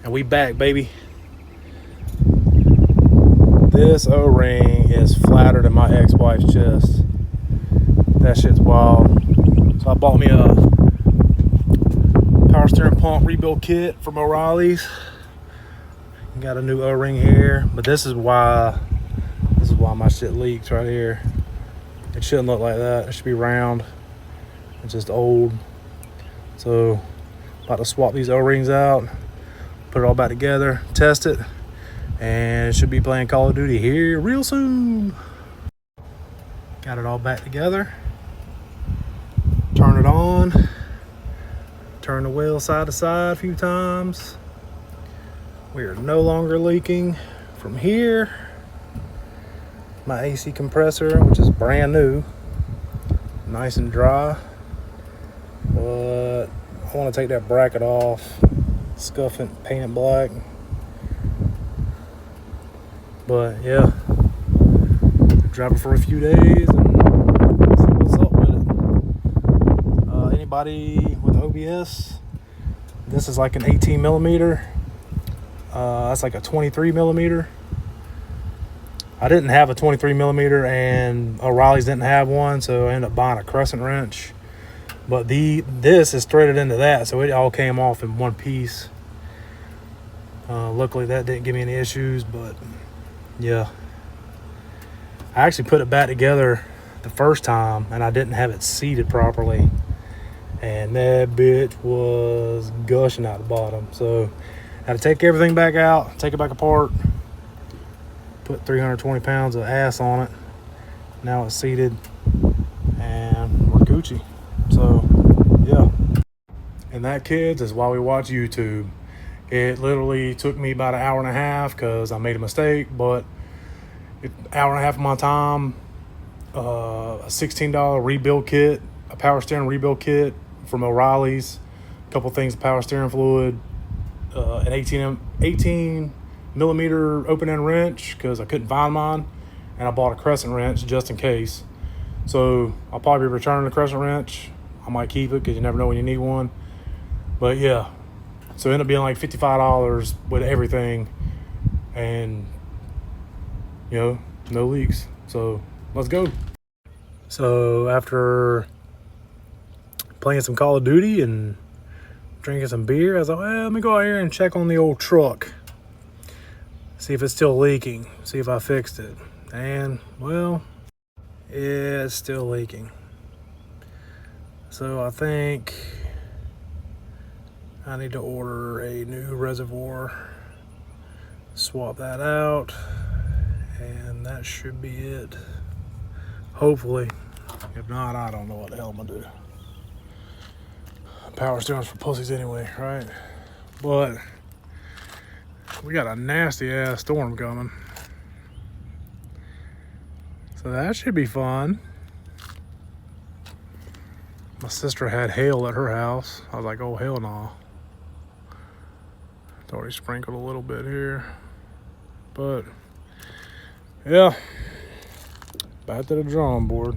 And we back, baby. This O-ring is flatter than my ex-wife's chest. That shit's wild. So I bought me a power steering pump rebuild kit from O'Reilly's. Got a new O-ring here, but this is why my shit leaks right here. It shouldn't look like that. It should be round. It's just old. So about to swap these O-rings out, put it all back together, test it, and it should be playing Call of Duty here real soon. Got it all back together. Turn it on. Turn the wheel side to side a few times. We are no longer leaking from here. My AC compressor, which is brand new, nice and dry, but I want to take that bracket off, scuff it, paint it black. But yeah, drive it for a few days and see what's up with it. Anybody with OBS, this is like an 18 millimeter. That's like a 23 millimeter. I didn't have a 23 millimeter and O'Reilly's didn't have one, so I ended up buying a crescent wrench. But this is threaded into that, so it all came off in one piece. Luckily that didn't give me any issues, but yeah. I actually put it back together the first time and I didn't have it seated properly. And that bitch was gushing out the bottom. So I had to take everything back out, take it back apart, put 320 pounds of ass on it. Now it's seated and we're Gucci. So yeah. And that, kids, is why we watch YouTube. It literally took me about an hour and a half because I made a mistake, but an hour and a half of my time, a $16 rebuild kit, a power steering rebuild kit from O'Reilly's, a couple things of power steering fluid, an 18 millimeter open-end wrench because I couldn't find mine, and I bought a crescent wrench just in case. So I'll probably be returning the crescent wrench. I might keep it because you never know when you need one. But yeah, so it ended up being like $55 with everything, and you know, no leaks. So let's go. So after playing some Call of Duty and drinking some beer, I was like, well, let me go out here and check on the old truck. See if it's still leaking, see if I fixed it. And, well, yeah, it's still leaking. So I think I need to order a new reservoir, swap that out, and that should be it. Hopefully. If not, I don't know what the hell I'm gonna do. Power steering's for pussies anyway, right? But we got a nasty ass storm coming, so that should be fun. My sister had hail at her house. I was like, oh hell no. It's already sprinkled a little bit here, but yeah, back to the drawing board.